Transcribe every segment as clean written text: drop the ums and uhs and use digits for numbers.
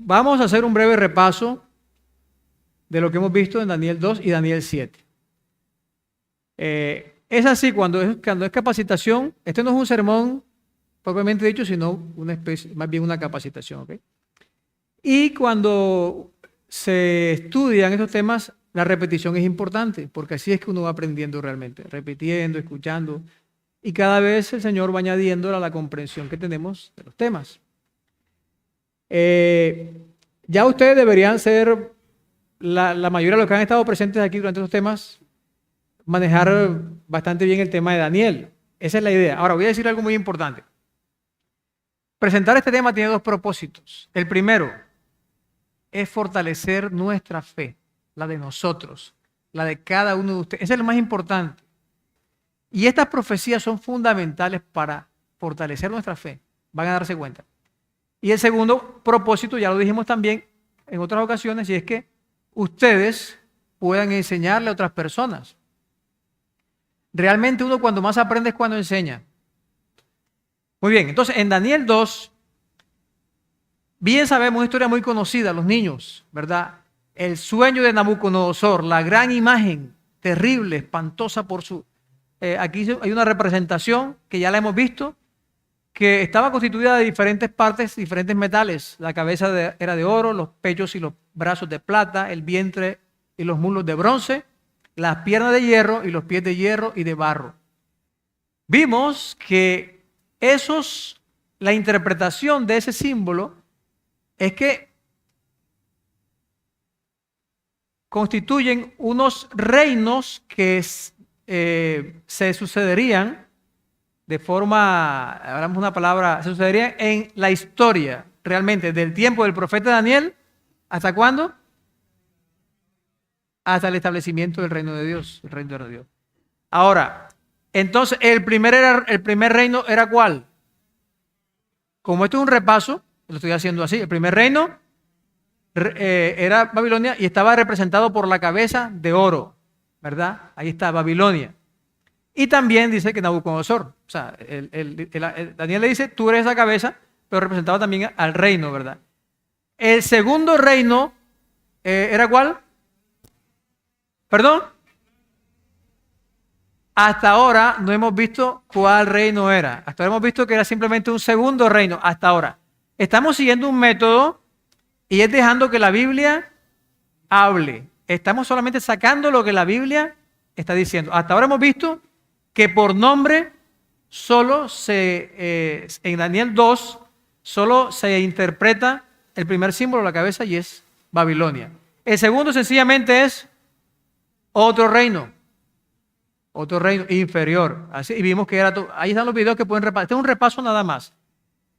Vamos a hacer un breve repaso de lo que hemos visto en Daniel 2 y Daniel 7. Es así, cuando es capacitación, este no es un sermón propiamente dicho, sino una especie, más bien una capacitación. ¿Okay? Y cuando se estudian estos temas, la repetición es importante, porque así es que uno va aprendiendo realmente, repitiendo, escuchando, y cada vez el Señor va añadiendo a la comprensión que tenemos de los temas. Ya ustedes deberían ser, la mayoría de los que han estado presentes aquí durante estos temas, manejar bastante bien el tema de Daniel. Esa es la idea. Ahora voy a decir algo muy importante. Presentar este tema tiene dos propósitos. El primero es fortalecer nuestra fe, la de nosotros, la de cada uno de ustedes. Ese es lo más importante. Y estas profecías son fundamentales para fortalecer nuestra fe. Van a darse cuenta. Y el segundo propósito, ya lo dijimos también en otras ocasiones, y es que ustedes puedan enseñarle a otras personas. Realmente uno cuando más aprende es cuando enseña. Muy bien, entonces en Daniel 2, bien sabemos una historia muy conocida, los niños, ¿verdad? El sueño de Nabucodonosor, la gran imagen, terrible, espantosa por su... aquí hay una representación que ya la hemos visto, que estaba constituida de diferentes partes, diferentes metales. La cabeza era de oro, los pechos y los brazos de plata, el vientre y los muslos de bronce, las piernas de hierro y los pies de hierro y de barro. Vimos que la interpretación de ese símbolo es que constituyen unos reinos que se sucederían de forma, hablamos una palabra, se sucederían en la historia, realmente, del tiempo del profeta Daniel, ¿hasta cuándo? Hasta el establecimiento del reino de Dios, el reino de Dios. Ahora, entonces, el primer reino era ¿cuál? Como esto es un repaso, lo estoy haciendo así, el primer reino era Babilonia y estaba representado por la cabeza de oro, ¿verdad? Ahí está Babilonia. Y también dice que Nabucodonosor, o sea, Daniel le dice, tú eres esa cabeza, pero representaba también al reino, ¿verdad? El segundo reino ¿era cuál? ¿Perdón? Hasta ahora no hemos visto cuál reino era. Hasta ahora hemos visto que era simplemente un segundo reino, hasta ahora. Estamos siguiendo un método y es dejando que la Biblia hable. Estamos solamente sacando lo que la Biblia está diciendo. Hasta ahora hemos visto que por nombre solo en Daniel 2 solo se interpreta el primer símbolo, la cabeza, y es Babilonia. El segundo sencillamente es otro reino inferior. Así, y vimos que era ahí están los videos que pueden repasar. Este es un repaso nada más.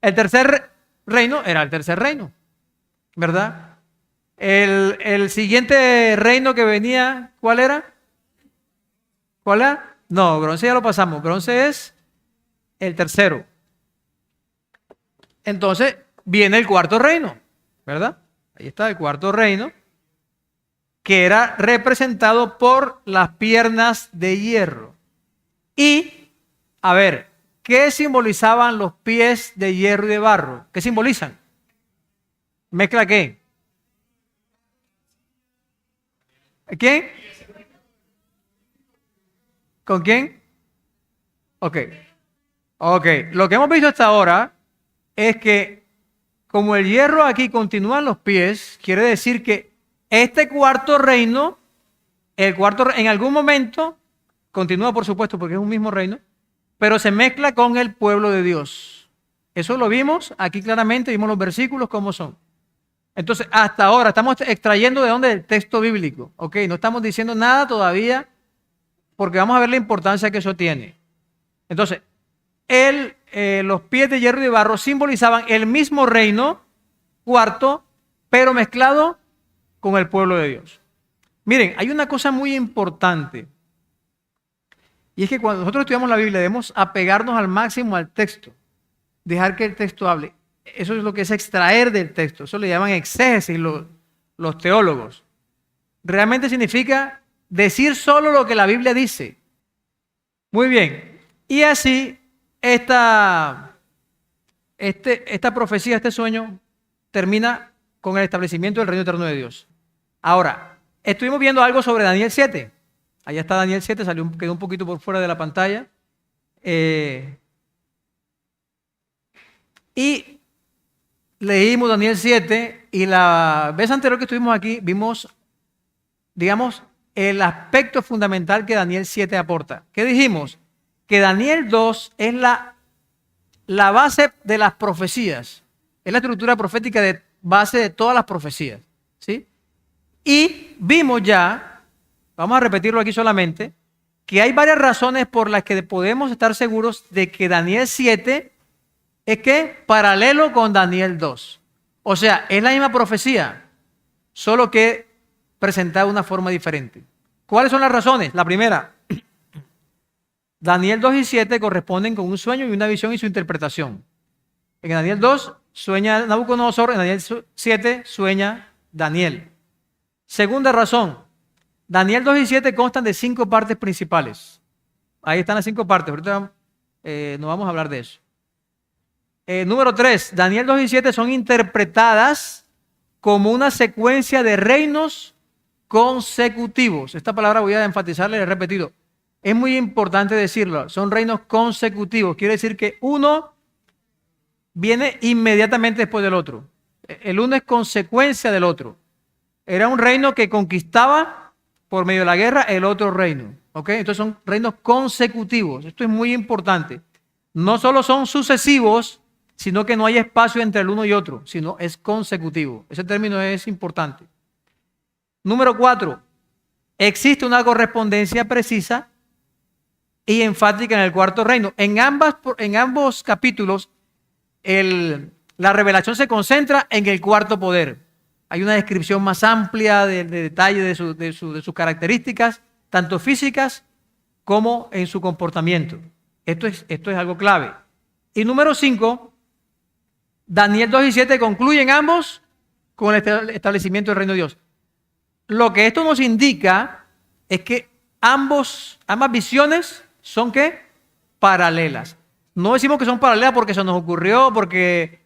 El tercer reino era el tercer reino, ¿verdad? El siguiente reino que venía, ¿cuál era? ¿Cuál era? No, bronce ya lo pasamos. Bronce es el tercero. Entonces viene el cuarto reino, ¿verdad? Ahí está el cuarto reino, que era representado por las piernas de hierro. Y, a ver, ¿qué simbolizaban los pies de hierro y de barro? ¿Qué simbolizan? ¿Mezcla qué? ¿Quién? ¿Con quién? Ok. Lo que hemos visto hasta ahora es que como el hierro aquí continúa en los pies, quiere decir que este cuarto reino, en algún momento, continúa por supuesto porque es un mismo reino, pero se mezcla con el pueblo de Dios. Eso lo vimos aquí claramente, vimos los versículos cómo son. Entonces, hasta ahora estamos extrayendo de dónde del texto bíblico, ¿ok? No estamos diciendo nada todavía porque vamos a ver la importancia que eso tiene. Entonces, los pies de hierro y de barro simbolizaban el mismo reino, cuarto, pero mezclado con el pueblo de Dios. Miren, hay una cosa muy importante, y es que cuando nosotros estudiamos la Biblia debemos apegarnos al máximo al texto, dejar que el texto hable. Eso es lo que es extraer del texto, eso le llaman exégesis los teólogos. Realmente significa decir solo lo que la Biblia dice. Muy bien, y así esta profecía, este sueño termina con el establecimiento del reino eterno de Dios. Ahora, estuvimos viendo algo sobre Daniel 7. Allá está Daniel 7, quedó un poquito por fuera de la pantalla. Y leímos Daniel 7 y la vez anterior que estuvimos aquí vimos, digamos, el aspecto fundamental que Daniel 7 aporta. ¿Qué dijimos? Que Daniel 2 es la base de las profecías. Es la estructura profética de base de todas las profecías. ¿Sí? Y vimos ya, vamos a repetirlo aquí solamente, que hay varias razones por las que podemos estar seguros de que Daniel 7 es que paralelo con Daniel 2. O sea, es la misma profecía, solo que presentada de una forma diferente. ¿Cuáles son las razones? La primera, Daniel 2 y 7 corresponden con un sueño y una visión y su interpretación. En Daniel 2 sueña Nabucodonosor, en Daniel 7 sueña Daniel. Segunda razón, Daniel 2 y 7 constan de 5 partes principales. Ahí están las 5 partes, ahorita no vamos a hablar de eso. Número 3, Daniel 2 y 7 son interpretadas como una secuencia de reinos consecutivos. Esta palabra voy a enfatizarla y la he repetido. Es muy importante decirlo, son reinos consecutivos. Quiere decir que uno viene inmediatamente después del otro. El uno es consecuencia del otro. Era un reino que conquistaba por medio de la guerra el otro reino. ¿Ok? Entonces son reinos consecutivos. Esto es muy importante. No solo son sucesivos, sino que no hay espacio entre el uno y otro, sino es consecutivo. Ese término es importante. Número 4. Existe una correspondencia precisa y enfática en el cuarto reino. En ambos capítulos, la revelación se concentra en el cuarto poder. Hay una descripción más amplia de detalle de sus características, tanto físicas como en su comportamiento. Esto es algo clave. Y número 5, Daniel 2 y 7 concluyen ambos con el establecimiento del reino de Dios. Lo que esto nos indica es que ambas visiones son ¿qué? Paralelas. No decimos que son paralelas porque se nos ocurrió, porque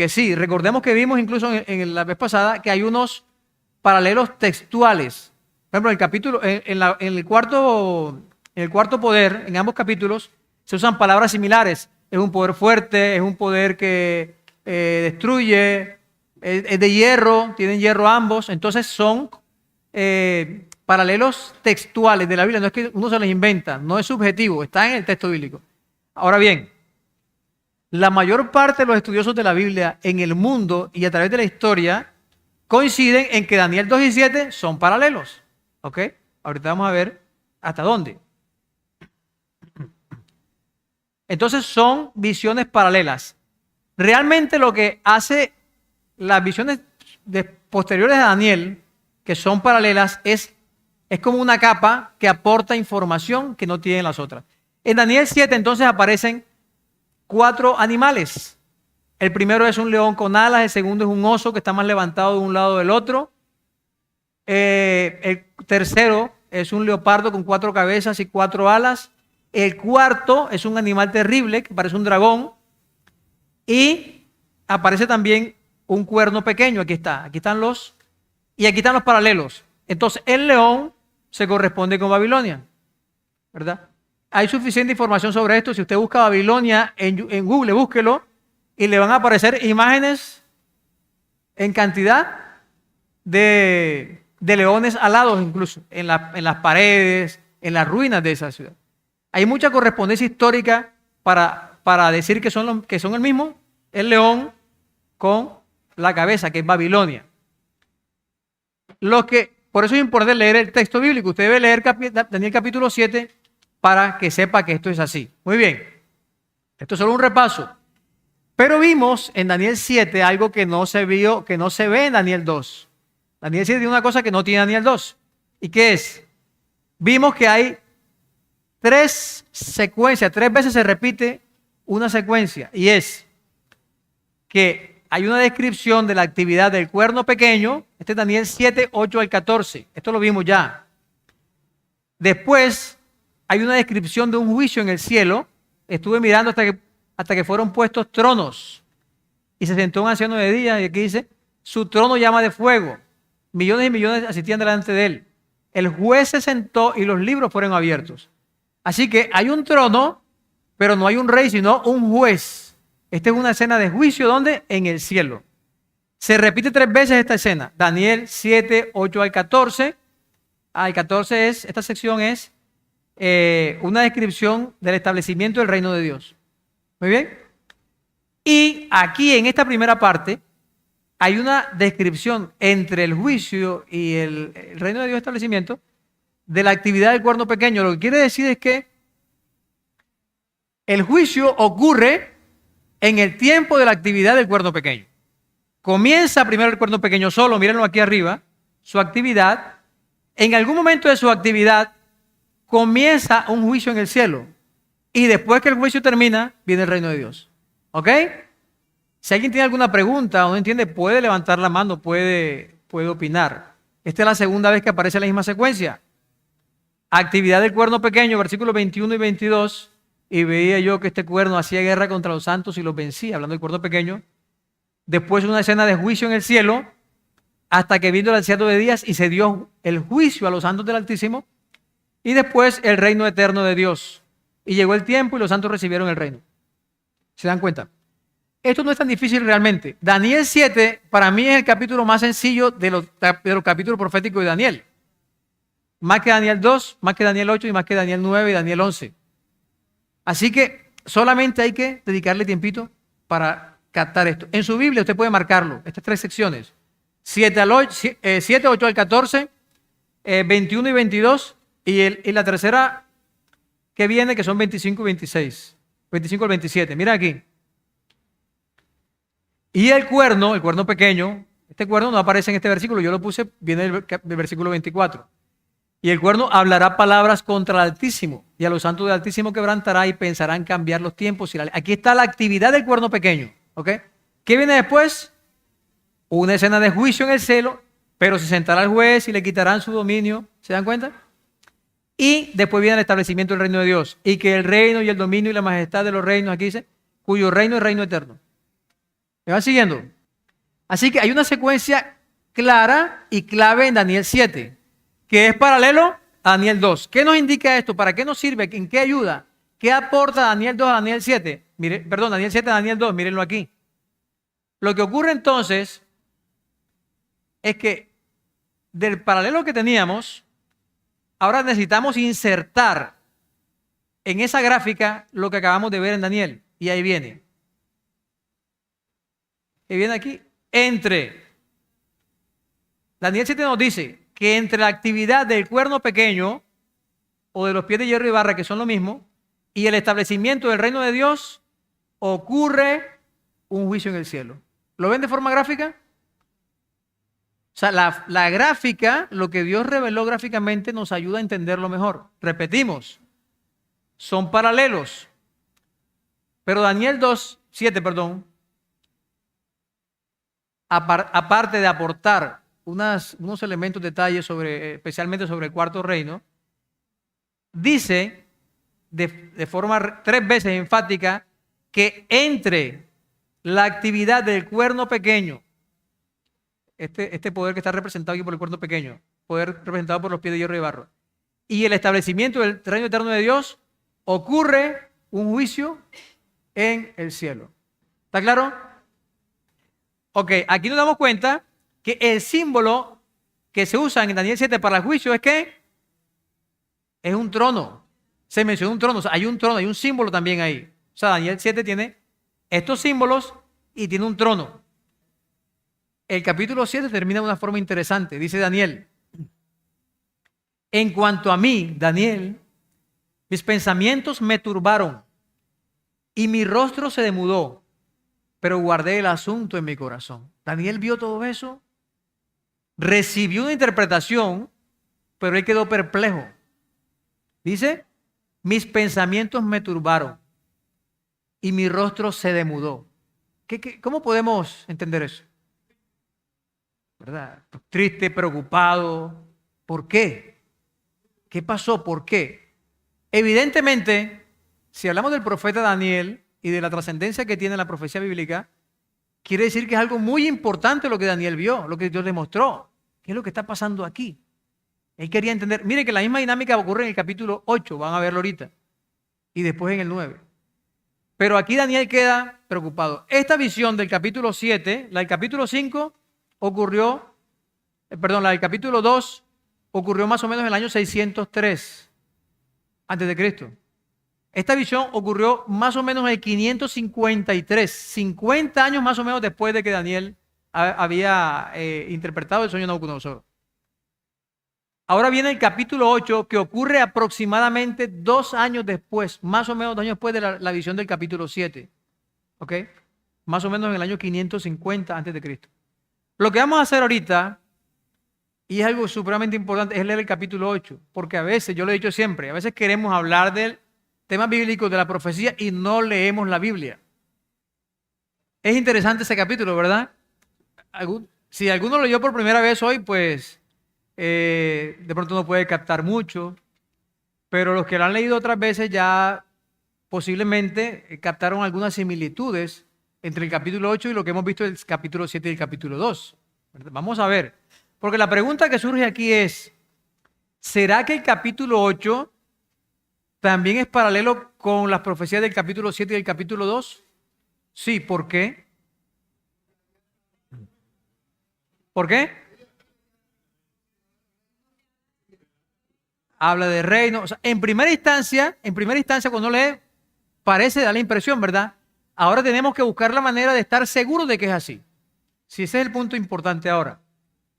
sí. Recordemos que vimos incluso en la vez pasada que hay unos paralelos textuales. Por ejemplo, en el cuarto poder, en ambos capítulos, se usan palabras similares. Es un poder fuerte, es un poder que destruye, es de hierro, tienen hierro ambos. Entonces son paralelos textuales de la Biblia. No es que uno se los inventa, no es subjetivo, está en el texto bíblico. Ahora bien, la mayor parte de los estudiosos de la Biblia en el mundo y a través de la historia coinciden en que Daniel 2 y 7 son paralelos. ¿Ok? Ahorita vamos a ver hasta dónde. Entonces son visiones paralelas. Realmente lo que hace las visiones posteriores a Daniel, que son paralelas, es como una capa que aporta información que no tienen las otras. En Daniel 7 entonces aparecen 4 animales. El primero es un león con alas, el segundo es un oso que está más levantado de un lado del otro. El tercero es un leopardo con 4 cabezas y 4 alas. El cuarto es un animal terrible que parece un dragón. Y aparece también un cuerno pequeño. Aquí están los paralelos. Entonces el león se corresponde con Babilonia, ¿verdad? Hay suficiente información sobre esto. Si usted busca Babilonia en Google, búsquelo y le van a aparecer imágenes en cantidad de leones alados, incluso en las paredes, en las ruinas de esa ciudad. Hay mucha correspondencia histórica para decir que son el mismo, el león con la cabeza, que es Babilonia. Por eso es importante leer el texto bíblico. Usted debe leer Daniel capítulo 7 para que sepa que esto es así. Muy bien. Esto es solo un repaso. Pero vimos en Daniel 7 algo que no se ve en Daniel 2. Daniel 7 tiene una cosa que no tiene Daniel 2. ¿Y qué es? Vimos que hay 3 secuencias, 3 veces se repite una secuencia. Y es que hay una descripción de la actividad del cuerno pequeño. Este es Daniel 7, 8 al 14. Esto lo vimos ya. Después hay una descripción de un juicio en el cielo. Estuve mirando hasta que fueron puestos tronos. y se sentó un anciano de día, y aquí dice, su trono llama de fuego. Millones y millones asistían delante de él. El juez se sentó y los libros fueron abiertos. Así que hay un trono, pero no hay un rey, sino un juez. Esta es una escena de juicio, ¿dónde? En el cielo. Se repite 3 veces esta escena. Daniel 7, 8 al 14. Al 14 esta sección es una descripción del establecimiento del reino de Dios. Muy bien. Y aquí en esta primera parte hay una descripción entre el juicio y el reino de Dios establecimiento de la actividad del cuerno pequeño. Lo que quiere decir es que el juicio ocurre en el tiempo de la actividad del cuerno pequeño. Comienza primero el cuerno pequeño solo, mírenlo aquí arriba, su actividad. En algún momento de su actividad comienza un juicio en el cielo. Y después que el juicio termina, viene el reino de Dios. ¿Ok? Si alguien tiene alguna pregunta o no entiende, puede levantar la mano, puede opinar. Esta es la segunda vez que aparece la misma secuencia. Actividad del cuerno pequeño, versículos 21 y 22. Y veía yo que este cuerno hacía guerra contra los santos y los vencía, hablando del cuerno pequeño. Después una escena de juicio en el cielo, hasta que vino el anciano de días y se dio el juicio a los santos del Altísimo. Y después el reino eterno de Dios. Y llegó el tiempo y los santos recibieron el reino. ¿Se dan cuenta? Esto no es tan difícil realmente. Daniel 7 para mí es el capítulo más sencillo de los capítulos proféticos de Daniel. Más que Daniel 2, más que Daniel 8 y más que Daniel 9 y Daniel 11. Así que solamente hay que dedicarle tiempito para captar esto. En su Biblia usted puede marcarlo, estas 3 secciones. 7, 8 al 14, 21 y 22 y la tercera que viene que son 25 y 26. 25 al 27. Mira aquí. Y el cuerno pequeño, este cuerno no aparece en este versículo, yo lo puse, viene del versículo 24. Y el cuerno hablará palabras contra el Altísimo, y a los santos del Altísimo quebrantará y pensarán cambiar los tiempos. Aquí está la actividad del cuerno pequeño. ¿Ok? ¿Qué viene después? Una escena de juicio en el cielo, pero se sentará el juez y le quitarán su dominio. ¿Se dan cuenta? Y después viene el establecimiento del reino de Dios. Y que el reino y el dominio y la majestad de los reinos, aquí dice, cuyo reino es reino eterno. ¿Me van siguiendo? Así que hay una secuencia clara y clave en Daniel 7, que es paralelo a Daniel 2. ¿Qué nos indica esto? ¿Para qué nos sirve? ¿En qué ayuda? ¿Qué aporta Daniel 2 a Daniel 7? Daniel 7 a Daniel 2, mírenlo aquí. Lo que ocurre entonces es que del paralelo que teníamos, ahora necesitamos insertar en esa gráfica lo que acabamos de ver en Daniel. Y ahí viene. Y viene aquí. Daniel 7 nos dice que entre la actividad del cuerno pequeño o de los pies de hierro y barra, que son lo mismo, y el establecimiento del reino de Dios, ocurre un juicio en el cielo. ¿Lo ven de forma gráfica? O sea, la gráfica, lo que Dios reveló gráficamente nos ayuda a entenderlo mejor. Repetimos, son paralelos. Pero Daniel 7, aparte de aportar unos elementos, detalles especialmente sobre el cuarto reino, dice de forma 3 veces enfática que entre la actividad del cuerno pequeño, este poder que está representado aquí por el cuerno pequeño, poder representado por los pies de hierro y barro, y el establecimiento del reino eterno de Dios, ocurre un juicio en el cielo. ¿Está claro? Ok, aquí nos damos cuenta que el símbolo que se usa en Daniel 7 para el juicio es que es un trono. Se menciona un trono, o sea, hay un trono, hay un símbolo también ahí. O sea, Daniel 7 tiene estos símbolos y tiene un trono. El capítulo 7 termina de una forma interesante. Dice Daniel, en cuanto a mí, Daniel, mis pensamientos me turbaron y mi rostro se demudó, pero guardé el asunto en mi corazón. Daniel vio todo eso, recibió una interpretación, pero él quedó perplejo. Dice, mis pensamientos me turbaron y mi rostro se demudó. ¿Cómo podemos entender eso? ¿Verdad? Triste, preocupado. ¿Por qué? ¿Qué pasó? ¿Por qué? Evidentemente, si hablamos del profeta Daniel y de la trascendencia que tiene la profecía bíblica, quiere decir que es algo muy importante lo que Daniel vio, lo que Dios le mostró. ¿Qué es lo que está pasando aquí? Él quería entender. Mire que la misma dinámica ocurre en el capítulo 8, van a verlo ahorita, y después en el 9. Pero aquí Daniel queda preocupado. Esta visión del capítulo 7, la del capítulo 5 ocurrió, la del capítulo 2 ocurrió más o menos en el año 603 antes de Cristo. Esta visión ocurrió más o menos en el 553, 50 años más o menos después de que Daniel había interpretado el sueño de Nabucodonosor. Ahora viene el capítulo 8, que ocurre aproximadamente 2 años después, más o menos 2 años después de la visión del capítulo 7. ¿Ok? Más o menos en el año 550 antes de Cristo. Lo que vamos a hacer ahorita, y es algo supremamente importante, es leer el capítulo 8, porque a veces, yo lo he dicho siempre, a veces queremos hablar del tema bíblico de la profecía y no leemos la Biblia. Es interesante ese capítulo, ¿verdad? Si alguno lo leyó por primera vez hoy, pues de pronto no puede captar mucho, pero los que lo han leído otras veces ya posiblemente captaron algunas similitudes entre el capítulo 8 y lo que hemos visto del capítulo 7 y el capítulo 2. Vamos a ver, porque la pregunta que surge aquí es, ¿será que el capítulo 8 también es paralelo con las profecías del capítulo 7 y del capítulo 2? Sí, ¿por qué? ¿Por qué? Habla de reino. O sea, en primera instancia, cuando lee, parece dar la impresión, ¿verdad? Ahora tenemos que buscar la manera de estar seguros de que es así. Si ese es el punto importante ahora.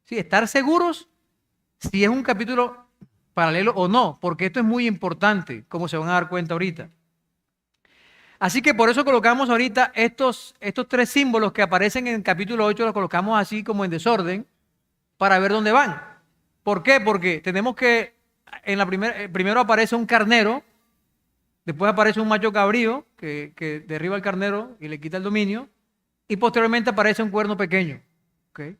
Sí, estar seguros si es un capítulo paralelo o no, porque esto es muy importante, como se van a dar cuenta ahorita. Así que por eso colocamos ahorita estos 3 símbolos que aparecen en el capítulo 8, los colocamos así como en desorden para ver dónde van. ¿Por qué? Porque tenemos que, primero aparece un carnero, después aparece un macho cabrío que derriba al carnero y le quita el dominio, y posteriormente aparece un cuerno pequeño. ¿Okay?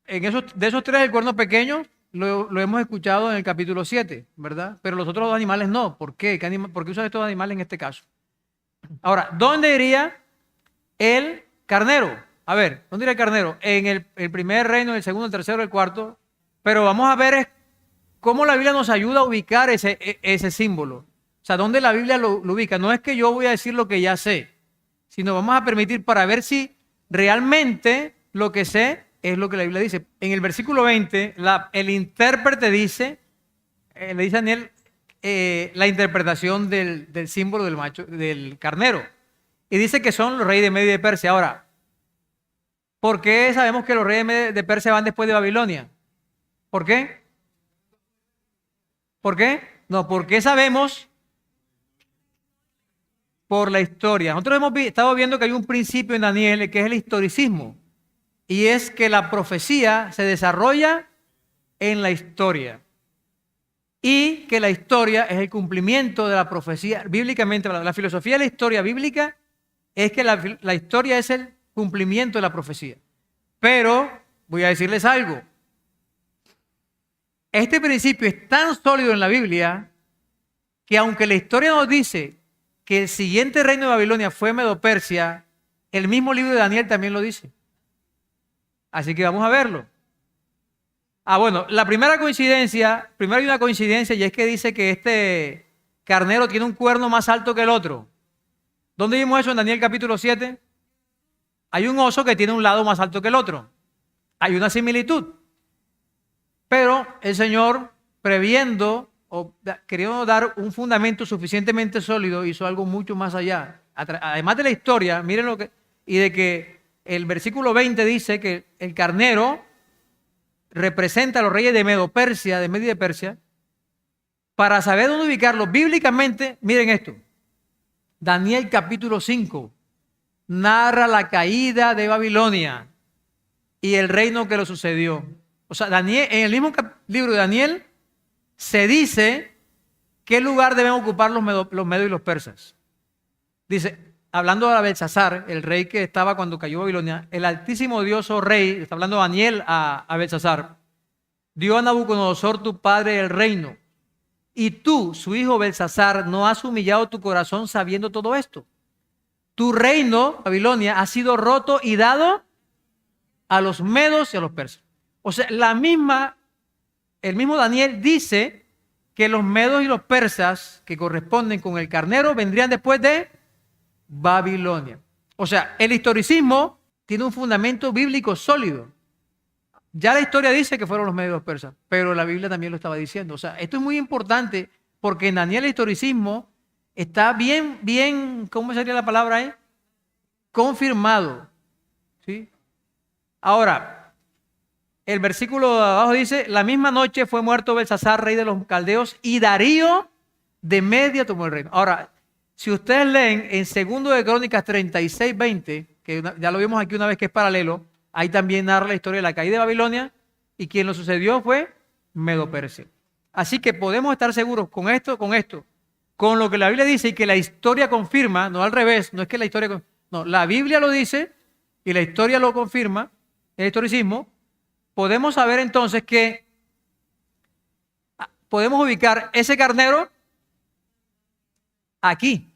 De esos 3, el cuerno pequeño lo hemos escuchado en el capítulo 7, ¿verdad? Pero los otros 2 animales no. ¿Por qué? ¿Por qué usan estos animales en este caso? Ahora, ¿dónde iría el carnero? A ver, ¿dónde iría el carnero? En el primer reino, el segundo, el tercero, el cuarto. Pero vamos a ver cómo la Biblia nos ayuda a ubicar ese símbolo. O sea, ¿dónde la Biblia lo ubica? No es que yo voy a decir lo que ya sé, sino vamos a permitir para ver si realmente lo que sé es lo que la Biblia dice. En el versículo 20, el intérprete le dice a Daniel la interpretación del símbolo del macho, del carnero. Y dice que son los reyes de Media y de Persia. Ahora, ¿por qué sabemos que los reyes de Persia van después de Babilonia? ¿Por qué? ¿Por qué? No, porque sabemos por la historia. Nosotros hemos estado viendo que hay un principio en Daniel que es el historicismo. Y es que la profecía se desarrolla en la historia. Y que la historia es el cumplimiento de la profecía. Bíblicamente, la filosofía de la historia bíblica es que la historia es el cumplimiento de la profecía. Pero voy a decirles algo. Este principio es tan sólido en la Biblia que aunque la historia nos dice que el siguiente reino de Babilonia fue Medo-Persia, el mismo libro de Daniel también lo dice. Así que vamos a verlo. Bueno, la primera coincidencia, primero hay una coincidencia y es que dice que este carnero tiene un cuerno más alto que el otro. ¿Dónde vimos eso en Daniel capítulo 7? Hay un oso que tiene un lado más alto que el otro. Hay una similitud. Pero el Señor, previendo o queriendo dar un fundamento suficientemente sólido, hizo algo mucho más allá. Además de la historia, miren y de que el versículo 20 dice que el carnero representa a los reyes de Medo-Persia, de Media y de Persia. Para saber dónde ubicarlo bíblicamente, miren esto. Daniel capítulo 5 narra la caída de Babilonia y el reino que lo sucedió. O sea, en el mismo libro de Daniel se dice qué lugar deben ocupar los medios y los persas. Dice, hablando de Belsasar, el rey que estaba cuando cayó Babilonia, el altísimo Dios, oh rey, está hablando Daniel a Belsasar, dio a Nabucodonosor tu padre el reino, y tú, su hijo Belsasar, no has humillado tu corazón sabiendo todo esto. tu reino, Babilonia, ha sido roto y dado a los medos y a los persas. O sea, el mismo Daniel dice que los medos y los persas, que corresponden con el carnero, vendrían después de Babilonia. O sea, el historicismo tiene un fundamento bíblico sólido. Ya la historia dice que fueron los medos y los persas, pero la Biblia también lo estaba diciendo. O sea, esto es muy importante porque en Daniel el historicismo está bien, ¿cómo sería la palabra ahí? Confirmado. ¿Sí? Ahora, el versículo de abajo dice, la misma noche fue muerto Belsasar, rey de los caldeos, y Darío de Media tomó el reino. Ahora, si ustedes leen en 2 de Crónicas 36:20, que ya lo vimos aquí una vez que es paralelo, ahí también narra la historia de la caída de Babilonia, y quien lo sucedió fue Medo-Persia. Así que podemos estar seguros con esto, con lo que la Biblia dice y que la historia confirma, no al revés, no es que la historia, no, la Biblia lo dice y la historia lo confirma, el historicismo. Podemos saber entonces que podemos ubicar ese carnero aquí,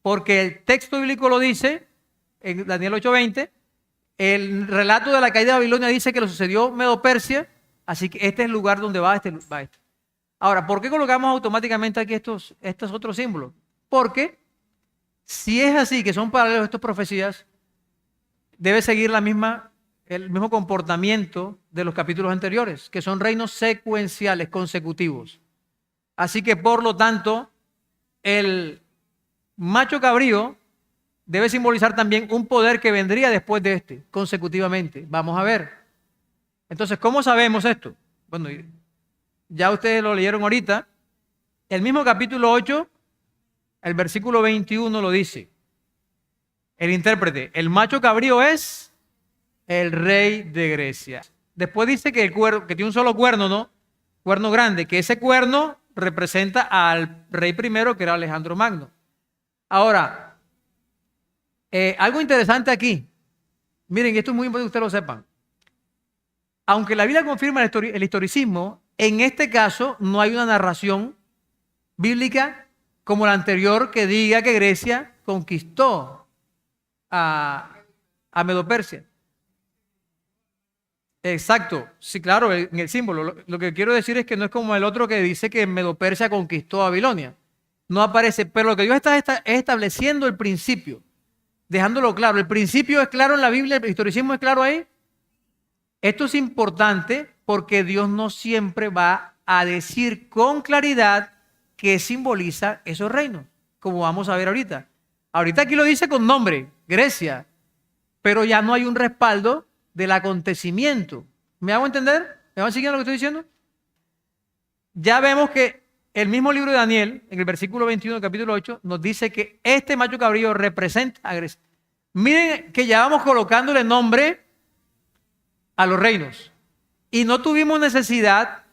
porque el texto bíblico lo dice en Daniel 8:20, el relato de la caída de Babilonia dice que lo sucedió Medo-Persia, así que este es el lugar donde va este. Ahora, ¿por qué colocamos automáticamente aquí estos otros símbolos? Porque si es así, que son paralelos estas profecías, debe seguir el mismo comportamiento de los capítulos anteriores, que son reinos secuenciales, consecutivos. Así que, por lo tanto, el macho cabrío debe simbolizar también un poder que vendría después de este, consecutivamente. Vamos a ver. Entonces, ¿cómo sabemos esto? Bueno, ya ustedes lo leyeron ahorita. El mismo capítulo 8, el versículo 21 lo dice. El intérprete, el macho cabrío es el rey de Grecia. Después dice que que tiene un solo cuerno, ¿no? Cuerno grande, que ese cuerno representa al rey primero, que era Alejandro Magno. Ahora, algo interesante aquí. Miren, esto es muy importante que ustedes lo sepan. Aunque la Biblia confirma el historicismo, en este caso no hay una narración bíblica como la anterior que diga que Grecia conquistó a Medo-Persia. Exacto, sí, claro, en el símbolo. Lo que quiero decir es que no es como el otro que dice que Medo-Persia conquistó a Babilonia. No aparece, pero lo que Dios está es estableciendo el principio, dejándolo claro. El principio es claro en la Biblia, el historicismo es claro ahí. Esto es importante porque Dios no siempre va a decir con claridad qué simboliza esos reinos, como vamos a ver ahorita. Ahorita aquí lo dice con nombre, Grecia, pero ya no hay un respaldo del acontecimiento. ¿Me hago entender? ¿Me van siguiendo lo que estoy diciendo? Ya vemos que el mismo libro de Daniel, en el versículo 21 del capítulo 8, nos dice que este macho cabrío representa a Grecia. Miren que ya vamos colocándole nombre a los reinos. Y no tuvimos necesidad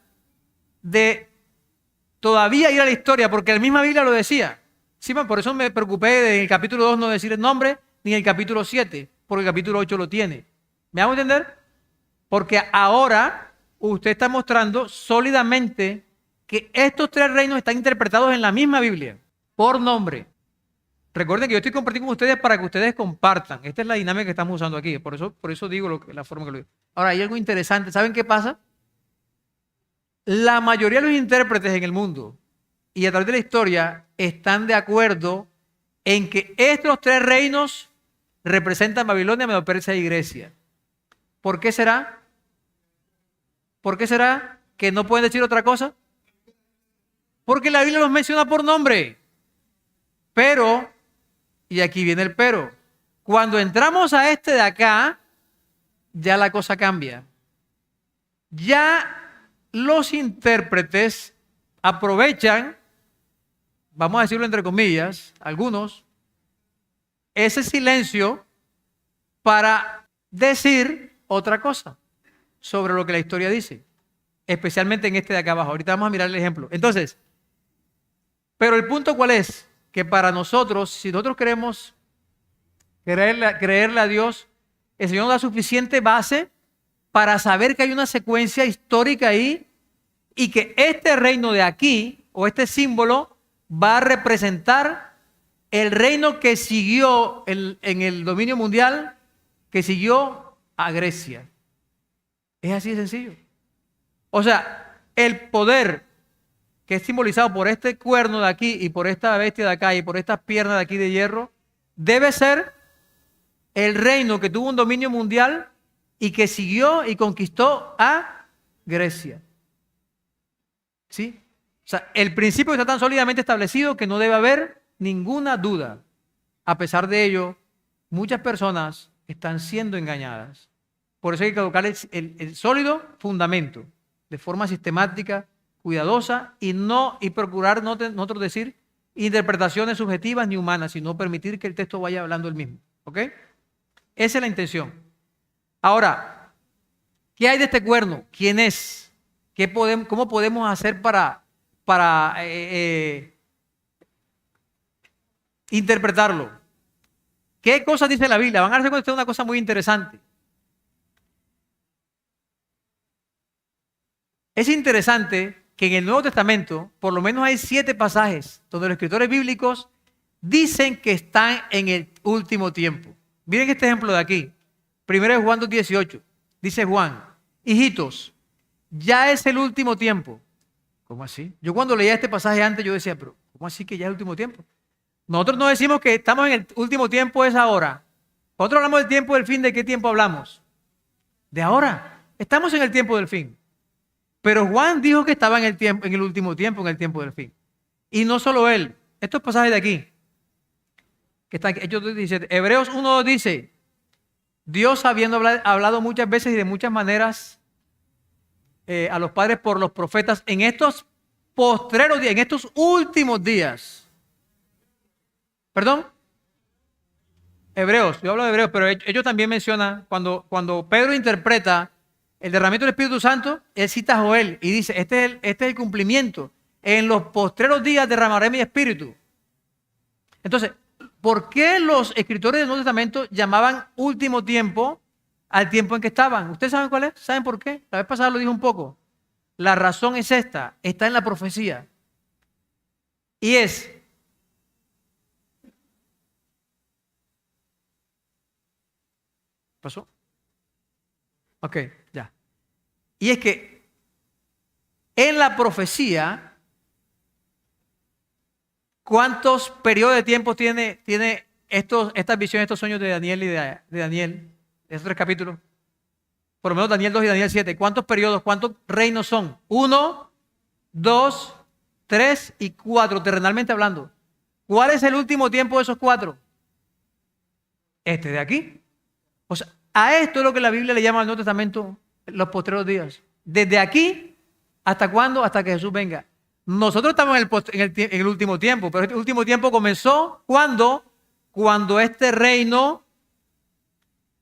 de todavía ir a la historia, porque la misma Biblia lo decía. Sí, por eso me preocupé de en el capítulo 2 no decir el nombre, ni en el capítulo 7, porque el capítulo 8 lo tiene. ¿Me hago entender? Porque ahora usted está mostrando sólidamente que estos tres reinos están interpretados en la misma Biblia, por nombre. Recuerden que yo estoy compartiendo con ustedes para que ustedes compartan. Esta es la dinámica que estamos usando aquí. Por eso digo la forma que lo digo. Ahora, hay algo interesante. ¿Saben qué pasa? La mayoría de los intérpretes en el mundo y a través de la historia están de acuerdo en que estos tres reinos representan Babilonia, Medo-Persia y Grecia. ¿Por qué será? ¿Por qué será que no pueden decir otra cosa? Porque la Biblia los menciona por nombre. Pero, y aquí viene el pero, cuando entramos a este de acá, ya la cosa cambia. Ya los intérpretes aprovechan, vamos a decirlo entre comillas, algunos, ese silencio para decir otra cosa sobre lo que la historia dice, especialmente en este de acá abajo. Ahorita vamos a mirar el ejemplo. Entonces, pero el punto ¿cuál es? Que para nosotros, si nosotros queremos creerle a Dios, el Señor nos da suficiente base para saber que hay una secuencia histórica ahí y que este reino de aquí, o este símbolo, va a representar el reino que siguió en el dominio mundial, que siguió a Grecia. Es así de sencillo. O sea, el poder que es simbolizado por este cuerno de aquí y por esta bestia de acá y por estas piernas de aquí de hierro, debe ser el reino que tuvo un dominio mundial y que siguió y conquistó a Grecia. ¿Sí? O sea, el principio está tan sólidamente establecido que no debe haber ninguna duda. A pesar de ello, muchas personas están siendo engañadas. Por eso hay que colocar el sólido fundamento de forma sistemática, cuidadosa y procurar nosotros decir interpretaciones subjetivas ni humanas, sino permitir que el texto vaya hablando el mismo. ¿Ok? Esa es la intención. Ahora, ¿qué hay de este cuerno? ¿Quién es? ¿Cómo podemos hacer para interpretarlo? ¿Qué cosas dice la Biblia? Van a darse cuenta de una cosa muy interesante. Es interesante que en el Nuevo Testamento, por lo menos hay 7 pasajes donde los escritores bíblicos dicen que están en el último tiempo. Miren este ejemplo de aquí. Primero Juan 2:18. Dice Juan, hijitos, ya es el último tiempo. ¿Cómo así? Yo cuando leía este pasaje antes yo decía, pero ¿cómo así que ya es el último tiempo? Nosotros no decimos que estamos en el último tiempo, es ahora. Nosotros hablamos del tiempo del fin. ¿De qué tiempo hablamos? De ahora. Estamos en el tiempo del fin. Pero Juan dijo que estaba en el último tiempo, en el tiempo del fin. Y no solo él. Estos pasajes de aquí, que están Hechos 2:17. Hebreos 1:2 dice, Dios habiendo hablado muchas veces y de muchas maneras a los padres por los profetas en estos postreros días, en estos últimos días. ¿Perdón? Hebreos, yo hablo de Hebreos, pero ellos también mencionan, cuando Pedro interpreta el derramamiento del Espíritu Santo, él cita a Joel y dice, este es el cumplimiento. En los postreros días derramaré mi espíritu. Entonces, ¿por qué los escritores del Nuevo Testamento llamaban último tiempo al tiempo en que estaban? ¿Ustedes saben cuál es? ¿Saben por qué? La vez pasada lo dije un poco. La razón es esta, está en la profecía. Y es, ¿pasó? Ok, ya. Y es que en la profecía, ¿cuántos periodos de tiempo tiene estas visiones, estos sueños de Daniel y de Daniel? Esos 3 capítulos. Por lo menos Daniel 2 y Daniel 7. ¿Cuántos periodos, cuántos reinos son? 1, 2, 3 y 4, terrenalmente hablando. ¿Cuál es el último tiempo de esos 4? Este de aquí. O sea, a esto es lo que la Biblia le llama al Nuevo Testamento los postreros días. Desde aquí, ¿hasta cuándo? Hasta que Jesús venga. Nosotros estamos en el último tiempo, pero este último tiempo comenzó cuando este reino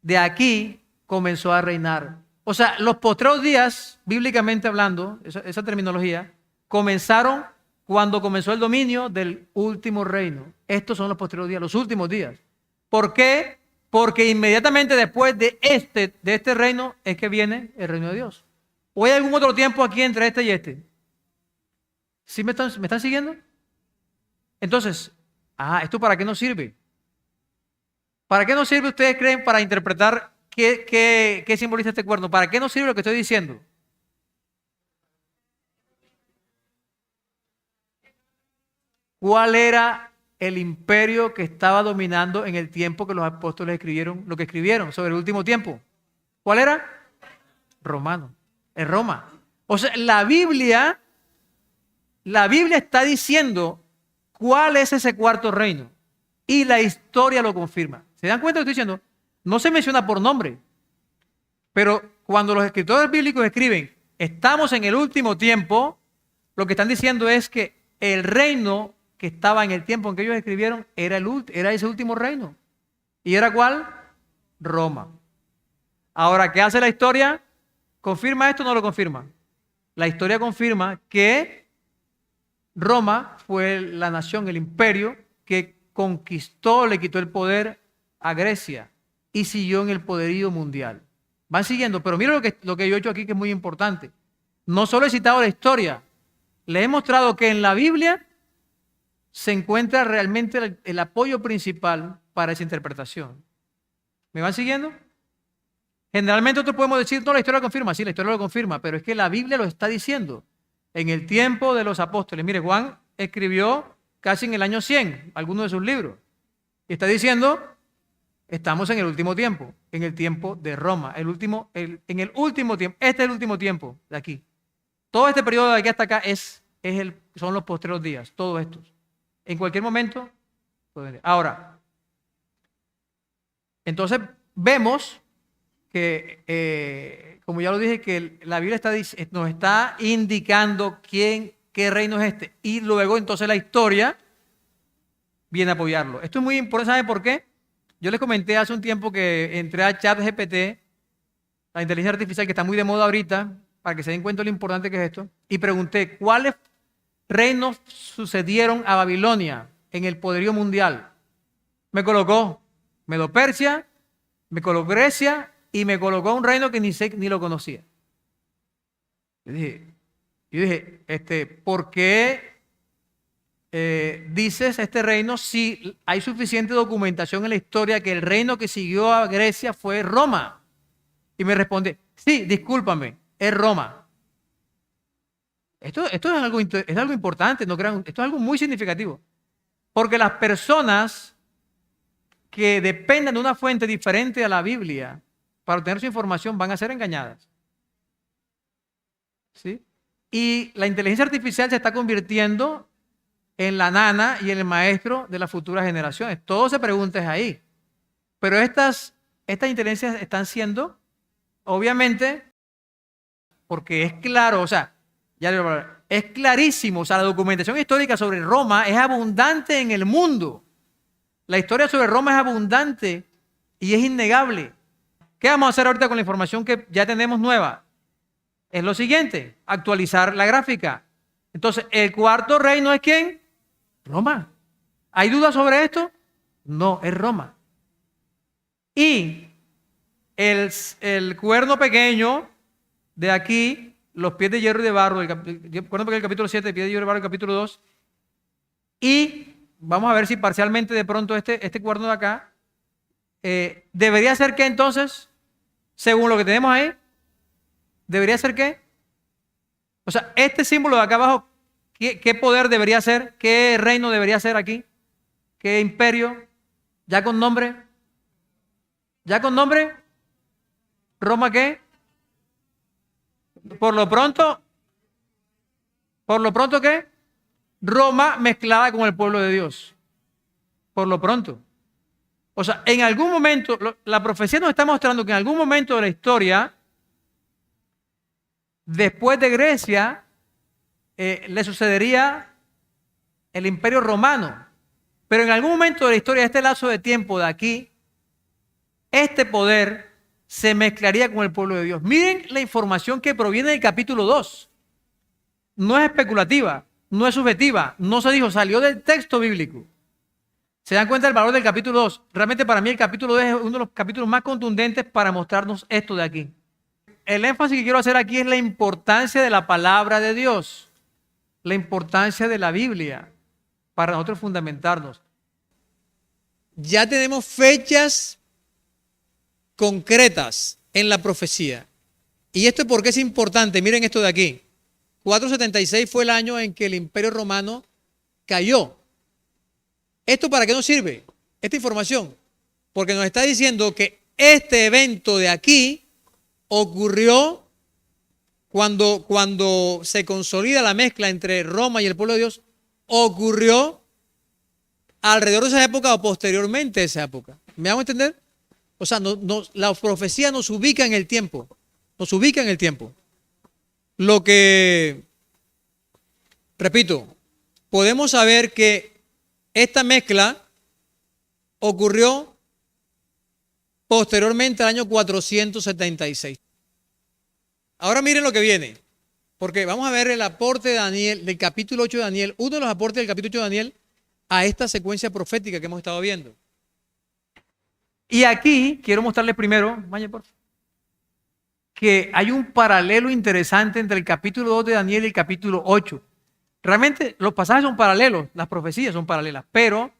de aquí comenzó a reinar. O sea, los postreros días, bíblicamente hablando, esa terminología, comenzaron cuando comenzó el dominio del último reino. Estos son los postreros días, los últimos días. ¿Por qué? Porque inmediatamente después de este reino es que viene el reino de Dios. ¿O hay algún otro tiempo aquí entre este y este? ¿Sí me están siguiendo? Entonces, ¿esto para qué nos sirve? ¿Para qué nos sirve, ustedes creen, para interpretar qué simboliza este cuerno? ¿Para qué nos sirve lo que estoy diciendo? ¿Cuál era el imperio que estaba dominando en el tiempo que los apóstoles escribieron lo que escribieron sobre el último tiempo? ¿Cuál era? Romano. Es Roma. O sea, la Biblia está diciendo cuál es ese cuarto reino. Y la historia lo confirma. ¿Se dan cuenta de lo que estoy diciendo? No se menciona por nombre. Pero cuando los escritores bíblicos escriben, estamos en el último tiempo, lo que están diciendo es que el reino que estaba en el tiempo en que ellos escribieron era ese último reino. ¿Y era cuál? Roma. Ahora, ¿qué hace la historia? ¿Confirma esto o no lo confirma? La historia confirma que Roma fue la nación, el imperio que conquistó, le quitó el poder a Grecia y siguió en el poderío mundial. Van siguiendo, pero mira lo que yo he hecho aquí que es muy importante. No solo he citado la historia, le he mostrado que en la Biblia se encuentra realmente el apoyo principal para esa interpretación. ¿Me van siguiendo? Generalmente nosotros podemos decir, no, la historia lo confirma. Sí, la historia lo confirma, pero es que la Biblia lo está diciendo. En el tiempo de los apóstoles. Mire, Juan escribió casi en el año 100 algunos de sus libros. Y está diciendo, estamos en el último tiempo, en el tiempo de Roma. En el último tiempo, este es el último tiempo de aquí. Todo este periodo de aquí hasta acá son los postreros días, todos estos. En cualquier momento. Ahora, entonces vemos que, como ya lo dije, que la Biblia nos está indicando qué reino es este. Y luego entonces la historia viene a apoyarlo. Esto es muy importante, ¿sabe por qué? Yo les comenté hace un tiempo que entré a ChatGPT, la inteligencia artificial que está muy de moda ahorita, para que se den cuenta de lo importante que es esto, y pregunté, ¿cuáles reinos sucedieron a Babilonia en el poderío mundial? Me colocó Medo-Persia, me colocó Grecia y me colocó un reino que ni lo conocía. Yo dije, ¿por qué dices este reino si hay suficiente documentación en la historia que el reino que siguió a Grecia fue Roma? Y me responde, sí, discúlpame, es Roma. Esto es algo importante, no crean, esto es algo muy significativo. Porque las personas que dependan de una fuente diferente a la Biblia para obtener su información van a ser engañadas. ¿Sí? Y la inteligencia artificial se está convirtiendo en la nana y en el maestro de las futuras generaciones. Todo se pregunta es ahí. Pero estas inteligencias están siendo, obviamente, porque es claro, o sea, es clarísimo, o sea, la documentación histórica sobre Roma es abundante en el mundo. La historia sobre Roma es abundante y es innegable. ¿Qué vamos a hacer ahorita con la información que ya tenemos nueva? Es lo siguiente, actualizar la gráfica. Entonces, ¿el cuarto reino es quién? Roma. ¿Hay dudas sobre esto? No, es Roma. Y el cuerno pequeño de aquí, los pies de hierro y de barro, el cuerno pequeño del capítulo 7, pies de hierro y barro del capítulo 2, y vamos a ver si parcialmente de pronto este cuerno de acá, ¿debería ser qué entonces? Según lo que tenemos ahí, ¿debería ser qué? O sea, este símbolo de acá abajo, ¿qué poder debería ser? ¿Qué reino debería ser aquí? ¿Qué imperio? ¿Ya con nombre? ¿Ya con nombre? ¿Roma qué? Por lo pronto, ¿qué? Roma mezclada con el pueblo de Dios. Por lo pronto. O sea, en algún momento, la profecía nos está mostrando que en algún momento de la historia, después de Grecia, le sucedería el imperio romano. Pero en algún momento de la historia, este lazo de tiempo de aquí, este poder se mezclaría con el pueblo de Dios. Miren la información que proviene del capítulo 2. No es especulativa, no es subjetiva, no se dijo, salió del texto bíblico. ¿Se dan cuenta del valor del capítulo 2? Realmente para mí el capítulo 2 es uno de los capítulos más contundentes para mostrarnos esto de aquí. El énfasis que quiero hacer aquí es la importancia de la palabra de Dios, la importancia de la Biblia para nosotros fundamentarnos. Ya tenemos fechas concretas en la profecía. ¿Y esto por qué es importante? Miren esto de aquí. 476 fue el año en que el Imperio Romano cayó. ¿Esto para qué nos sirve? Esta información. Porque nos está diciendo que este evento de aquí ocurrió cuando se consolida la mezcla entre Roma y el pueblo de Dios, ocurrió alrededor de esa época o posteriormente a esa época. ¿Me hago entender? O sea, la profecía nos ubica en el tiempo. Nos ubica en el tiempo. Lo que, repito, podemos saber que esta mezcla ocurrió posteriormente al año 476. Ahora miren lo que viene, porque vamos a ver el aporte de Daniel, del capítulo 8 de Daniel, uno de los aportes del capítulo 8 de Daniel a esta secuencia profética que hemos estado viendo. Y aquí quiero mostrarles primero, vaya por favor, que hay un paralelo interesante entre el capítulo 2 de Daniel y el capítulo 8. Realmente los pasajes son paralelos, las profecías son paralelas, pero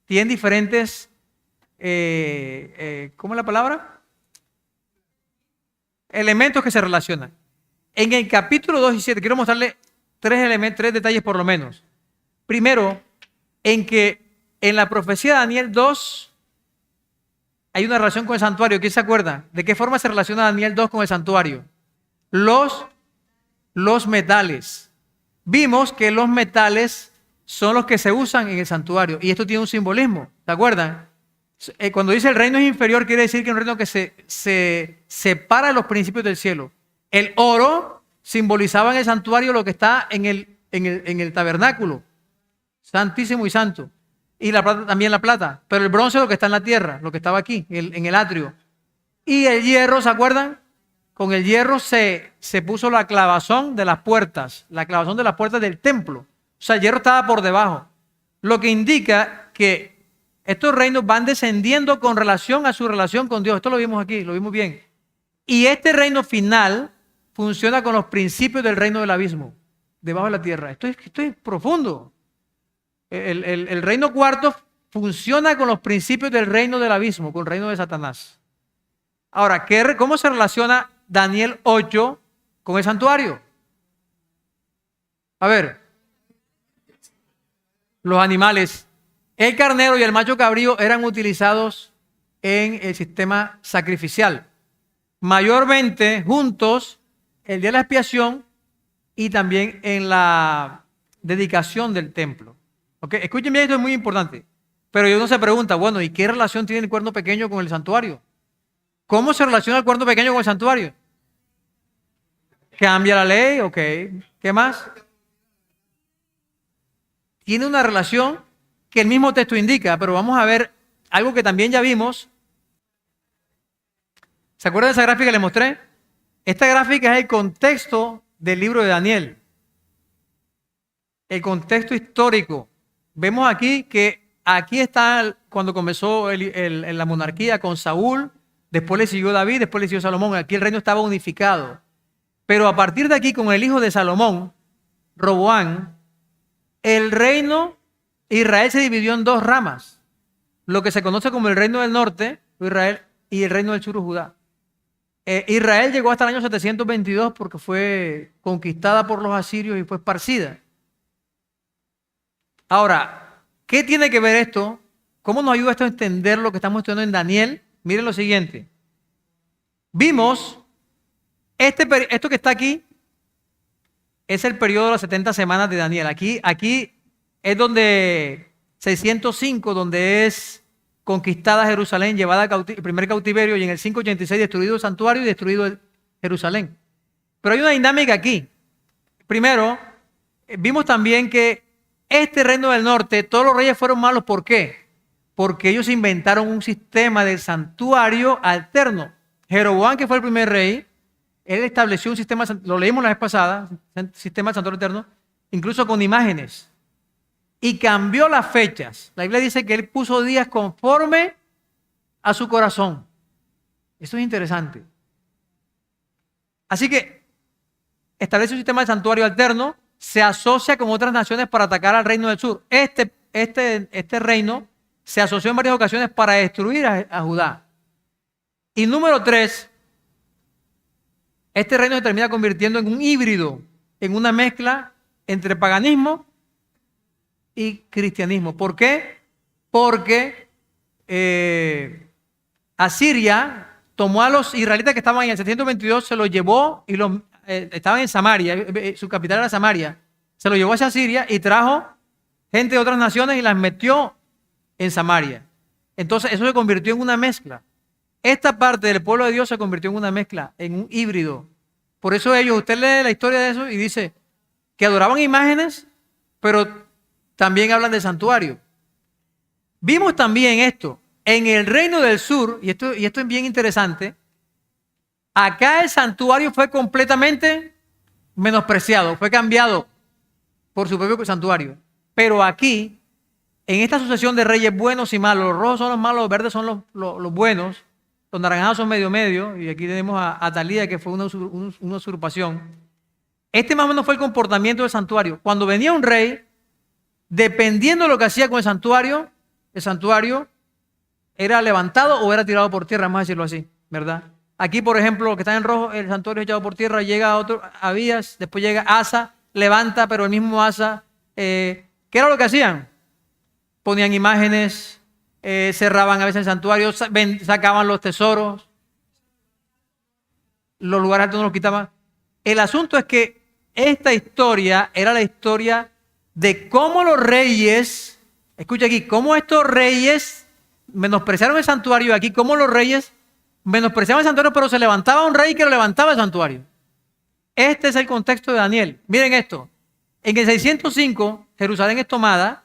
tienen diferentes, ¿cómo es la palabra? Elementos que se relacionan. En el capítulo 2 y 7, quiero mostrarle tres detalles por lo menos. Primero, en que en la profecía de Daniel 2 hay una relación con el santuario. ¿Quién se acuerda? ¿De qué forma se relaciona Daniel 2 con el santuario? Los metales. Vimos que los metales son los que se usan en el santuario y esto tiene un simbolismo, ¿se acuerdan? Cuando dice el reino es inferior, quiere decir que es un reino que se separa de los principios del cielo. El oro simbolizaba en el santuario lo que está en el tabernáculo, santísimo y santo. Y la plata, también la plata, pero el bronce es lo que está en la tierra, lo que estaba aquí, en el atrio. Y el hierro, ¿se acuerdan? Con el hierro se puso la clavazón de las puertas, la clavazón de las puertas del templo. O sea, el hierro estaba por debajo. Lo que indica que estos reinos van descendiendo con relación a su relación con Dios. Esto lo vimos aquí, lo vimos bien. Y este reino final funciona con los principios del reino del abismo, debajo de la tierra. Esto es profundo. El reino cuarto funciona con los principios del reino del abismo, con el reino de Satanás. Ahora, ¿cómo se relaciona Daniel 8 con el santuario? A ver, los animales, el carnero y el macho cabrío eran utilizados en el sistema sacrificial, mayormente juntos el día de la expiación y también en la dedicación del templo. ¿Okay? Escuchen bien, esto es muy importante. Pero uno se pregunta, bueno, ¿y qué relación tiene el cuerno pequeño con el santuario? ¿Cómo se relaciona el cuerno pequeño con el santuario? ¿Cambia la ley? Ok. ¿Qué más? Tiene una relación que el mismo texto indica, pero vamos a ver algo que también ya vimos. ¿Se acuerdan de esa gráfica que les mostré? Esta gráfica es el contexto del libro de Daniel. El contexto histórico. Vemos aquí que aquí está cuando comenzó la monarquía con Saúl, después le siguió David, después le siguió Salomón. Aquí el reino estaba unificado. Pero a partir de aquí, con el hijo de Salomón, Roboam, el reino Israel se dividió en dos ramas. Lo que se conoce como el reino del norte, Israel, y el reino del sur, Judá. Israel llegó hasta el año 722 porque fue conquistada por los asirios y fue esparcida. Ahora, ¿qué tiene que ver esto? ¿Cómo nos ayuda esto a entender lo que estamos estudiando en Daniel? Miren lo siguiente. Vimos, esto que está aquí es el periodo de las 70 semanas de Daniel. Aquí es donde 605, donde es conquistada Jerusalén, llevada al primer cautiverio, y en el 586 destruido el santuario y destruido Jerusalén. Pero hay una dinámica aquí. Primero, vimos también que este reino del norte, todos los reyes fueron malos. ¿Por qué? Porque ellos inventaron un sistema de santuario alterno. Jeroboam, que fue el primer rey, él estableció un sistema, lo leímos la vez pasada, sistema de santuario alterno, incluso con imágenes. Y cambió las fechas. La Biblia dice que él puso días conforme a su corazón. Esto es interesante. Así que establece un sistema de santuario alterno, se asocia con otras naciones para atacar al reino del sur. Este reino se asoció en varias ocasiones para destruir a Judá. Y número 3, este reino se termina convirtiendo en un híbrido, en una mezcla entre paganismo y cristianismo. ¿Por qué? Porque Asiria tomó a los israelitas que estaban en el 722, se los llevó y estaban en Samaria, su capital era Samaria, se los llevó hacia Asiria y trajo gente de otras naciones y las metió en Samaria. Entonces eso se convirtió en una mezcla. Esta parte del pueblo de Dios se convirtió en una mezcla, en un híbrido. Por eso usted lee la historia de eso y dice que adoraban imágenes, pero también hablan de santuario. Vimos también esto en el reino del sur, y esto es bien interesante. Acá el santuario fue completamente menospreciado, fue cambiado por su propio santuario. Pero aquí, en esta sucesión de reyes buenos y malos, los rojos son los malos, los verdes son los buenos, los naranjados son medio, y aquí tenemos a Atalía, que fue una usurpación. Este más o menos fue el comportamiento del santuario. Cuando venía un rey, dependiendo de lo que hacía con el santuario era levantado o era tirado por tierra, vamos a decirlo así, ¿verdad? Aquí, por ejemplo, lo que está en rojo, el santuario es echado por tierra, llega a otro, Abías, después llega Asa, levanta, pero el mismo Asa, ¿qué era lo que hacían? Ponían imágenes, cerraban a veces el santuario, sacaban los tesoros, los lugares altos no los quitaban. El asunto es que esta historia era la historia de cómo los reyes, escucha aquí, cómo estos reyes menospreciaron el santuario, aquí cómo los reyes menospreciaban el santuario, pero se levantaba un rey que lo levantaba el santuario. Este es el contexto de Daniel. Miren esto, en el 605 Jerusalén es tomada,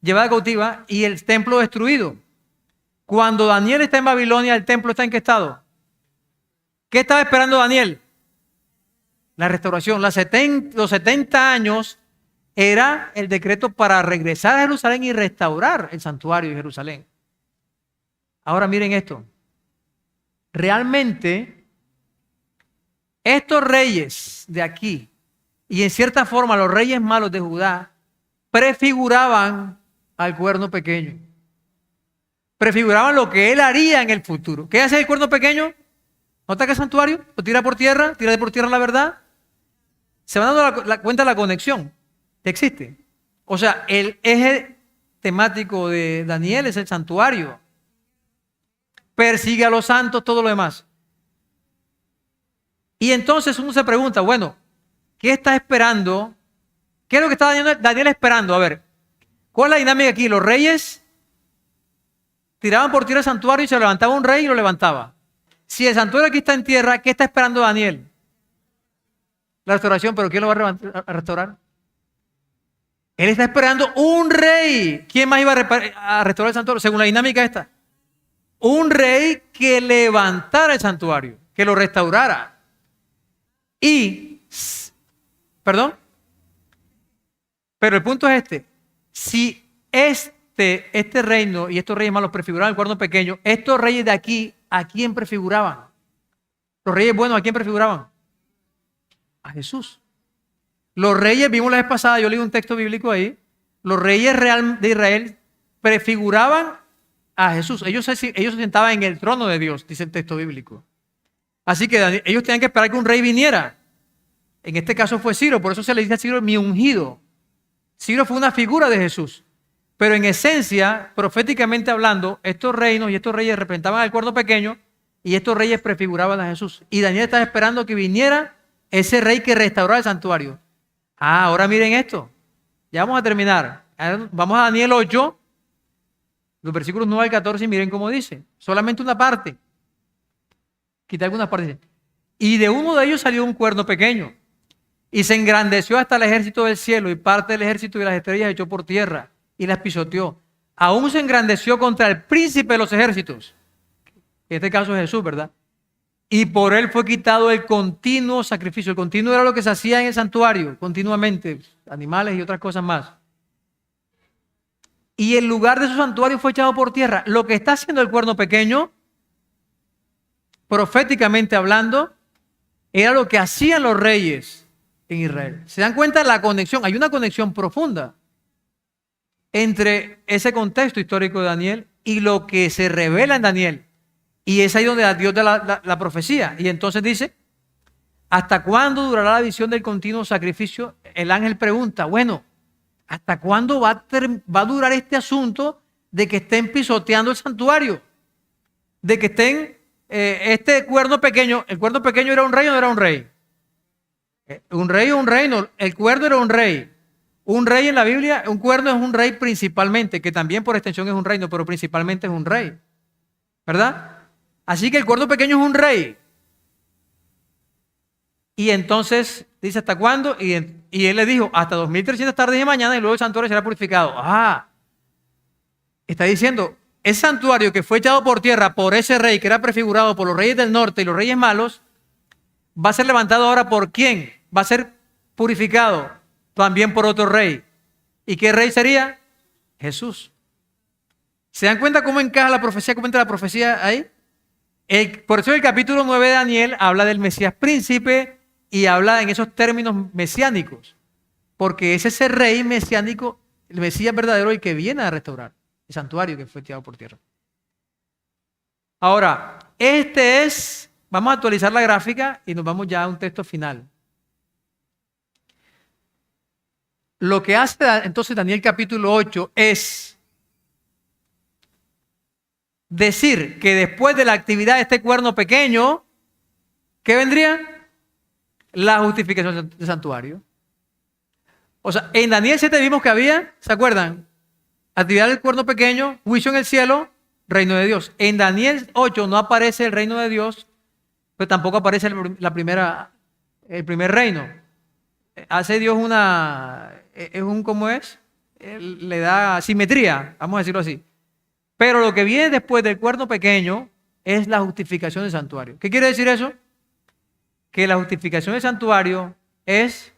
llevada cautiva y el templo destruido. Cuando Daniel está en Babilonia, ¿el templo está en qué estado? ¿Qué estaba esperando Daniel? La restauración. Los 70 años era el decreto para regresar a Jerusalén y restaurar el santuario de Jerusalén. Ahora miren esto. Realmente, estos reyes de aquí, y en cierta forma los reyes malos de Judá, prefiguraban al cuerno pequeño. Prefiguraban lo que él haría en el futuro. ¿Qué hace el cuerno pequeño? ¿No ataca el santuario? ¿Lo tira por tierra? ¿Tira por tierra la verdad? Se van dando cuenta de la conexión que existe. O sea, el eje temático de Daniel es el santuario. Persigue a los santos, todo lo demás. Y entonces uno se pregunta, bueno, ¿qué está esperando? ¿Qué es lo que está Daniel esperando? A ver, ¿cuál es la dinámica aquí? Los reyes tiraban por tierra el santuario y se levantaba un rey y lo levantaba. Si el santuario aquí está en tierra, ¿qué está esperando Daniel? La restauración, pero ¿quién lo va a restaurar? Él está esperando un rey. ¿Quién más iba a restaurar el santuario? Según la dinámica esta. Un rey que levantara el santuario, que lo restaurara. ¿Perdón? Pero el punto es este. Si este reino y estos reyes malos prefiguraban el cuerno pequeño, estos reyes de aquí, ¿a quién prefiguraban? Los reyes buenos, ¿a quién prefiguraban? A Jesús. Los reyes, vimos la vez pasada, yo leí un texto bíblico ahí, los reyes de Israel prefiguraban a Jesús. Ellos se sentaban en el trono de Dios, dice el texto bíblico. Así que ellos tenían que esperar que un rey viniera. En este caso fue Ciro, por eso se le dice a Ciro mi ungido. Ciro fue una figura de Jesús. Pero en esencia, proféticamente hablando, estos reinos y estos reyes representaban al cuerno pequeño y estos reyes prefiguraban a Jesús. Y Daniel estaba esperando que viniera ese rey que restaurara el santuario. Ahora miren esto. Ya vamos a terminar. Vamos a Daniel 8, los versículos 9 al 14 y miren cómo dice. Solamente una parte. Quita algunas partes. Y de uno de ellos salió un cuerno pequeño y se engrandeció hasta el ejército del cielo y parte del ejército de las estrellas echó por tierra y las pisoteó. Aún se engrandeció contra el príncipe de los ejércitos. En este caso es Jesús, ¿verdad? Y por él fue quitado el continuo sacrificio. El continuo era lo que se hacía en el santuario, continuamente, animales y otras cosas más. Y el lugar de su santuario fue echado por tierra. Lo que está haciendo el cuerno pequeño, proféticamente hablando, era lo que hacían los reyes en Israel. ¿Se dan cuenta de la conexión? Hay una conexión profunda entre ese contexto histórico de Daniel y lo que se revela en Daniel. Y es ahí donde Dios da la profecía. Y entonces dice, ¿hasta cuándo durará la visión del continuo sacrificio? El ángel pregunta, bueno, ¿hasta cuándo va a durar este asunto de que estén pisoteando el santuario? De que estén, este cuerno pequeño, ¿el cuerno pequeño era un rey o no era un rey? Un rey o un reino, el cuerno era un rey. Un rey en la Biblia, un cuerno es un rey principalmente, que también por extensión es un reino, pero principalmente es un rey. ¿Verdad? Así que el cuerno pequeño es un rey. Y entonces dice, ¿hasta cuándo? Y él le dijo, hasta 2300 tardes y mañana y luego el santuario será purificado. Está diciendo, ese santuario que fue echado por tierra por ese rey que era prefigurado por los reyes del norte y los reyes malos, va a ser levantado ahora por ¿quién? Va a ser purificado también por otro rey. ¿Y qué rey sería? Jesús. ¿Se dan cuenta cómo encaja la profecía? ¿Cómo entra la profecía ahí? Por eso el capítulo 9 de Daniel habla del Mesías príncipe y habla en esos términos mesiánicos, porque es ese rey mesiánico, el Mesías verdadero, el que viene a restaurar el santuario que fue tirado por tierra. Ahora, vamos a actualizar la gráfica y nos vamos ya a un texto final. Lo que hace entonces Daniel capítulo 8 es decir que después de la actividad de este cuerno pequeño, ¿qué vendría? La justificación del santuario. O sea, en Daniel 7 vimos que había, ¿se acuerdan? Actividad del cuerno pequeño, juicio en el cielo, reino de Dios. En Daniel 8 no aparece el reino de Dios, pero tampoco aparece el primer reino. Hace Dios ¿cómo es? Le da simetría, vamos a decirlo así. Pero lo que viene después del cuerno pequeño es la justificación del santuario. ¿Qué quiere decir eso? Que la justificación del santuario es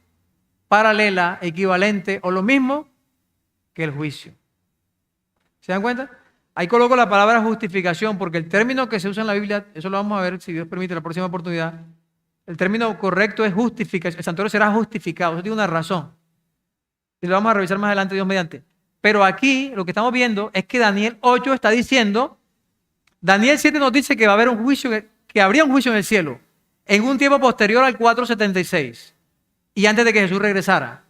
paralela, equivalente o lo mismo que el juicio. ¿Se dan cuenta? Ahí coloco la palabra justificación porque el término que se usa en la Biblia, eso lo vamos a ver si Dios permite la próxima oportunidad, el término correcto es justificación. El santuario será justificado, eso tiene una razón. Y lo vamos a revisar más adelante, Dios mediante. Pero aquí lo que estamos viendo es que Daniel 8 está diciendo, Daniel 7 nos dice que va a haber un juicio, que habría un juicio en el cielo, en un tiempo posterior al 476 y antes de que Jesús regresara.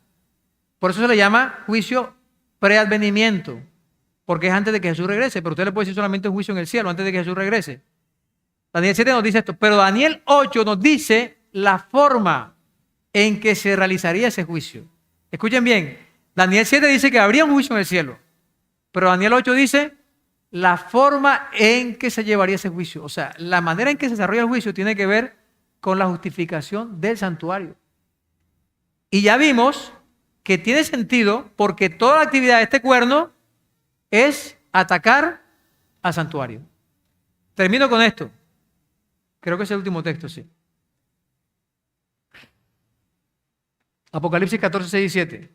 Por eso se le llama juicio preadvenimiento, porque es antes de que Jesús regrese, pero usted le puede decir solamente un juicio en el cielo antes de que Jesús regrese. Daniel 7 nos dice esto, pero Daniel 8 nos dice la forma en que se realizaría ese juicio. Escuchen bien, Daniel 7 dice que habría un juicio en el cielo, pero Daniel 8 dice la forma en que se llevaría ese juicio. O sea, la manera en que se desarrolla el juicio tiene que ver con la justificación del santuario. Y ya vimos que tiene sentido porque toda la actividad de este cuerno es atacar al santuario. Termino con esto. Creo que es el último texto, sí. Apocalipsis 14, 6 y 7.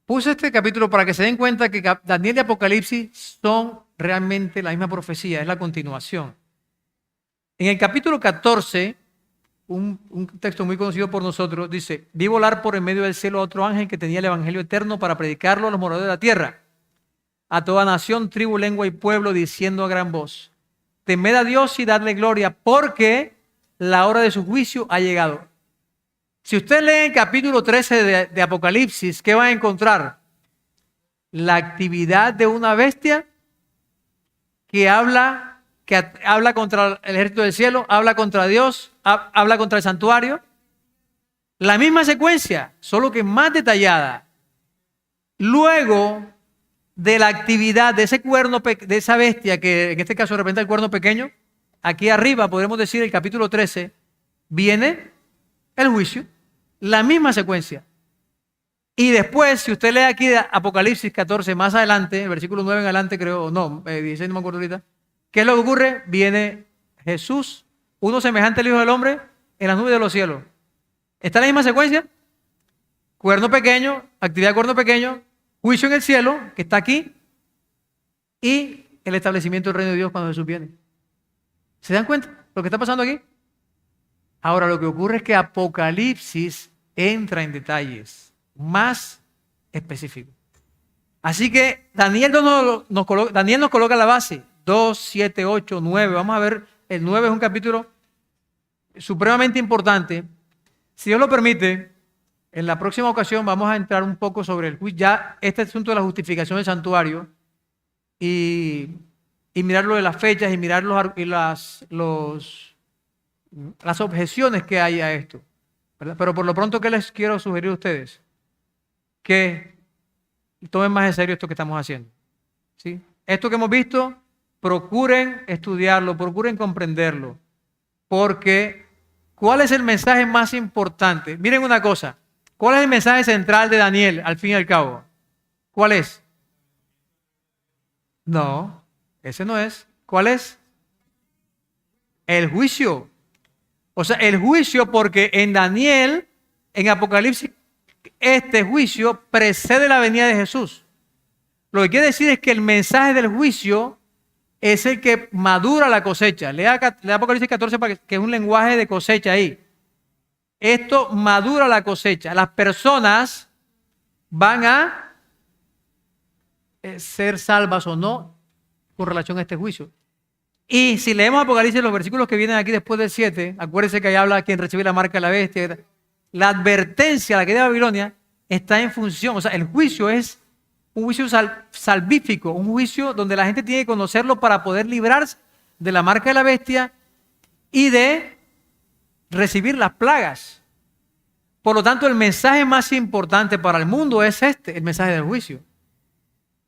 Puse este capítulo para que se den cuenta que Daniel y Apocalipsis son realmente la misma profecía, es la continuación. En el capítulo 14, un texto muy conocido por nosotros, dice, vi volar por en medio del cielo a otro ángel que tenía el evangelio eterno para predicarlo a los moradores de la tierra, a toda nación, tribu, lengua y pueblo, diciendo a gran voz, temed a Dios y dadle gloria, porque la hora de su juicio ha llegado. Si usted lee el capítulo 13 de Apocalipsis, ¿qué va a encontrar? La actividad de una bestia que habla contra el ejército del cielo, habla contra Dios, habla contra el santuario. La misma secuencia, solo que más detallada. Luego de la actividad de ese cuerno, de esa bestia, que en este caso representa el cuerno pequeño, aquí arriba podremos decir el capítulo 13, viene el juicio, la misma secuencia. Y después, si usted lee aquí Apocalipsis 14, más adelante, el versículo 9 en adelante creo, no, 16 no me acuerdo ahorita, ¿qué es lo que ocurre? Viene Jesús, uno semejante al Hijo del Hombre, en las nubes de los cielos. ¿Está en la misma secuencia? Cuerno pequeño, actividad de cuerno pequeño, juicio en el cielo, que está aquí, y el establecimiento del reino de Dios cuando Jesús viene. ¿Se dan cuenta lo que está pasando aquí? Ahora, lo que ocurre es que Apocalipsis entra en detalles más específicos. Así que Daniel nos coloca la base, 2, 7, 8, 9. Vamos a ver, el 9 es un capítulo supremamente importante. Si Dios lo permite, en la próxima ocasión vamos a entrar un poco sobre el juicio, ya este asunto de la justificación del santuario y mirar lo de las fechas y mirar las objeciones que hay a esto, ¿verdad? Pero por lo pronto, ¿qué les quiero sugerir a ustedes? Que tomen más en serio esto que estamos haciendo, ¿sí? Esto que hemos visto, procuren estudiarlo, procuren comprenderlo, porque ¿cuál es el mensaje más importante? Miren una cosa, ¿cuál es el mensaje central de Daniel al fin y al cabo? ¿Cuál es? No, ese no es. ¿Cuál es? El juicio. O sea, el juicio, porque en Daniel, en Apocalipsis, este juicio precede la venida de Jesús. Lo que quiere decir es que el mensaje del juicio es el que madura la cosecha. Lea Apocalipsis 14, que es un lenguaje de cosecha ahí. esto madura la cosecha. Las personas van a ser salvas o no con relación a este juicio. Y si leemos Apocalipsis, los versículos que vienen aquí después del 7, acuérdense que ahí habla quien recibe la marca de la bestia. La advertencia a la que de Babilonia está en función, o sea, el juicio es un juicio salvífico, un juicio donde la gente tiene que conocerlo para poder librarse de la marca de la bestia y de recibir las plagas. Por lo tanto, el mensaje más importante para el mundo es el mensaje del juicio.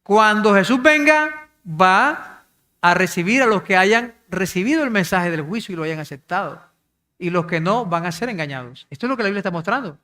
Cuando Jesús venga, va a recibir a los que hayan recibido el mensaje del juicio y lo hayan aceptado. Y los que no van a ser engañados. Esto es lo que la Biblia está mostrando.